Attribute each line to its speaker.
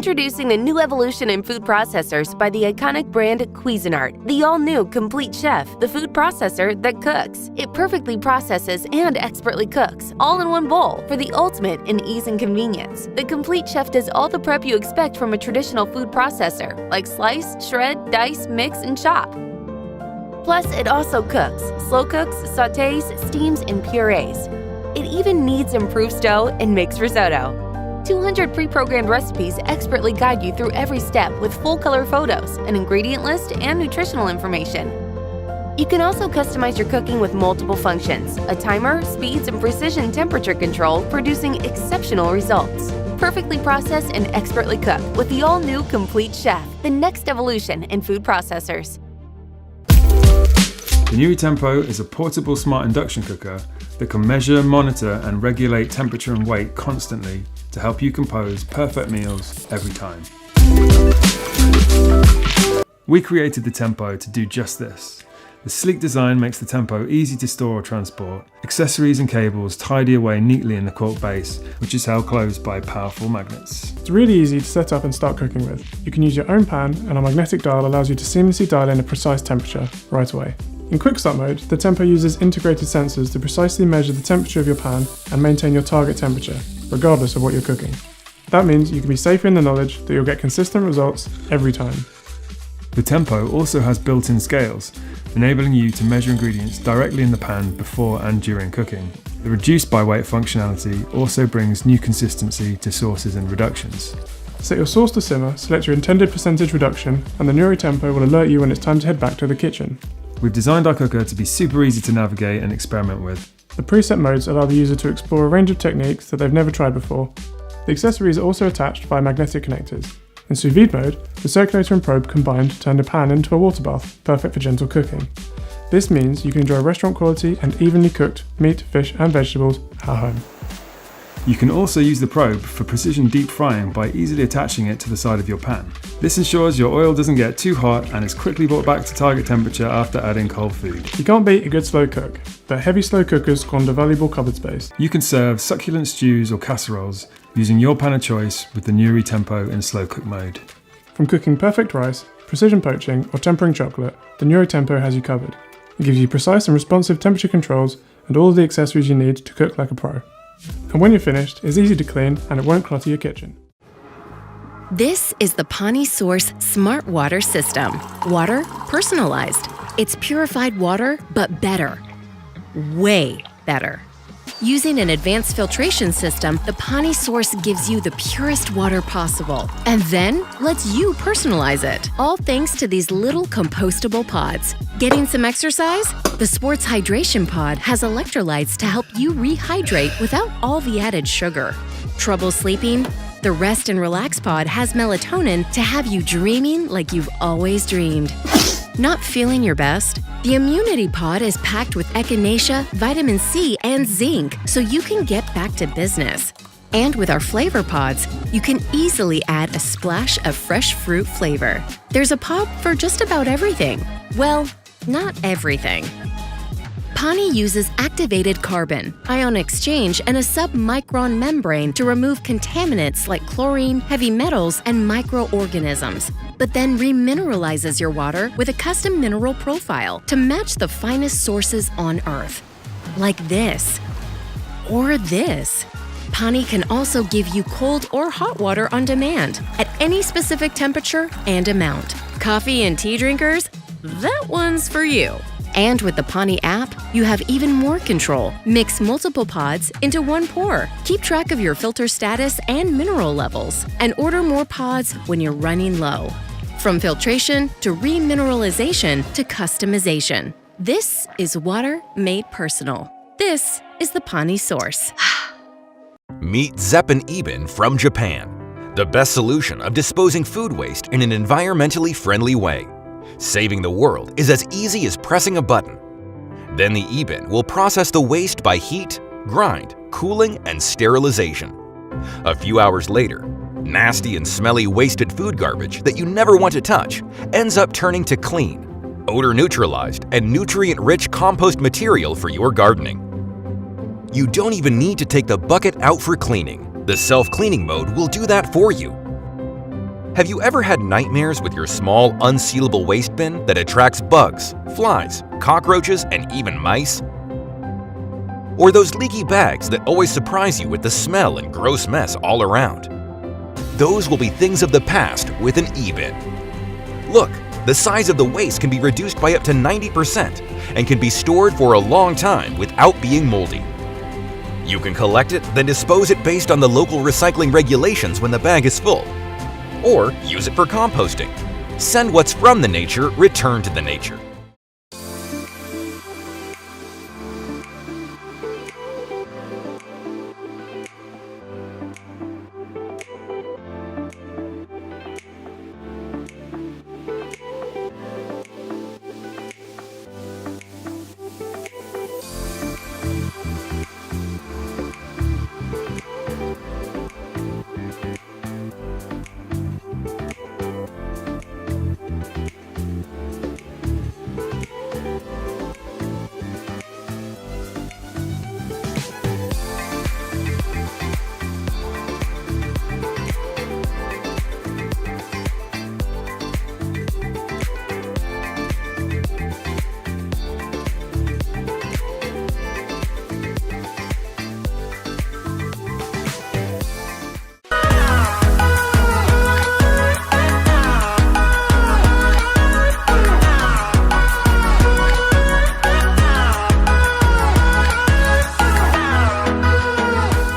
Speaker 1: Introducing the new evolution in food processors by the iconic brand Cuisinart, the all-new CompleteChef, the food processor that cooks. It perfectly processes and expertly cooks, all in one bowl, for the ultimate in ease and convenience. The CompleteChef does all the prep you expect from a traditional food processor, like slice, shred, dice, mix, and chop. Plus, it also cooks, slow cooks, sautés, steams, and purees. It even kneads improved dough and makes risotto. 200 pre-programmed recipes expertly guide you through every step with full-color photos, an ingredient list, and nutritional information. You can also customize your cooking with multiple functions, a timer, speeds, and precision temperature control, producing exceptional results. Perfectly processed and expertly cooked with the all-new CompleteChef, the next evolution in food processors.
Speaker 2: The Njori Tempo is a portable smart induction cooker that can measure, monitor, and regulate temperature and weight constantly to help you compose perfect meals every time. We created the Tempo to do just this. The sleek design makes the Tempo easy to store or transport. Accessories and cables tidy away neatly in the cork base, which is held closed by powerful magnets.
Speaker 3: It's really easy to set up and start cooking with. You can use your own pan, and our magnetic dial allows you to seamlessly dial in a precise temperature right away. In Quick Start mode, the Tempo uses integrated sensors to precisely measure the temperature of your pan and maintain your target temperature, regardless of what you're cooking. That means you can be safer in the knowledge that you'll get consistent results every time.
Speaker 2: The Tempo also has built-in scales, enabling you to measure ingredients directly in the pan before and during cooking. The reduce by weight functionality also brings new consistency to sauces and reductions.
Speaker 3: Set your sauce to simmer, select your intended percentage reduction, and the Njori Tempo will alert you when it's time to head back to the kitchen.
Speaker 2: We've designed our cooker to be super easy to navigate and experiment with.
Speaker 3: The preset modes allow the user to explore a range of techniques that they've never tried before. The accessories are also attached via magnetic connectors. In sous vide mode, the circulator and probe combined turn the pan into a water bath, perfect for gentle cooking. This means you can enjoy restaurant quality and evenly cooked meat, fish and vegetables at home.
Speaker 2: You can also use the probe for precision deep frying by easily attaching it to the side of your pan. This ensures your oil doesn't get too hot and is quickly brought back to target temperature after adding cold food.
Speaker 3: You can't beat a good slow cook, but heavy slow cookers squander valuable cupboard space.
Speaker 2: You can serve succulent stews or casseroles using your pan of choice with the Njori Tempo in slow cook mode.
Speaker 3: From cooking perfect rice, precision poaching or tempering chocolate, the Njori Tempo has you covered. It gives you precise and responsive temperature controls and all of the accessories you need to cook like a pro. And when you're finished, it's easy to clean and it won't clutter your kitchen.
Speaker 4: This is the Pani Source Smart Water System. Water personalized. It's purified water, but better. Way better. Using an advanced filtration system, the Pani Source gives you the purest water possible and then lets you personalize it, all thanks to these little compostable pods. Getting some exercise? The Sports Hydration Pod has electrolytes to help you rehydrate without all the added sugar. Trouble sleeping? The Rest and Relax Pod has melatonin to have you dreaming like you've always dreamed. Not feeling your best? The Immunity Pod is packed with echinacea, vitamin C, and zinc, so you can get back to business. And with our flavor pods, you can easily add a splash of fresh fruit flavor. There's a pod for just about everything. Well, not everything. Pani uses activated carbon, ion exchange, and a submicron membrane to remove contaminants like chlorine, heavy metals, and microorganisms, but then remineralizes your water with a custom mineral profile to match the finest sources on Earth. Like this. Or this. Pani can also give you cold or hot water on demand at any specific temperature and amount. Coffee and tea drinkers? That one's for you. And with the Pani app, you have even more control. Mix multiple pods into one pour. Keep track of your filter status and mineral levels. And order more pods when you're running low. From filtration to remineralization to customization. This is water made personal. This is the Pani Source.
Speaker 5: Meet Zepan from Japan, the best solution of disposing food waste in an environmentally friendly way. Saving the world is as easy as pressing a button. Then the e-bin will process the waste by heat, grind, cooling, and sterilization. A few hours later, nasty and smelly wasted food garbage that you never want to touch ends up turning to clean, odor-neutralized, and nutrient-rich compost material for your gardening. You don't even need to take the bucket out for cleaning. The self-cleaning mode will do that for you. Have you ever had nightmares with your small, unsealable waste bin that attracts bugs, flies, cockroaches, and even mice? Or those leaky bags that always surprise you with the smell and gross mess all around? Those will be things of the past with an e-bin. Look, the size of the waste can be reduced by up to 90% and can be stored for a long time without being moldy. You can collect it, then dispose it based on the local recycling regulations when the bag is full. Or use it for composting. Send what's from the nature, return to the nature.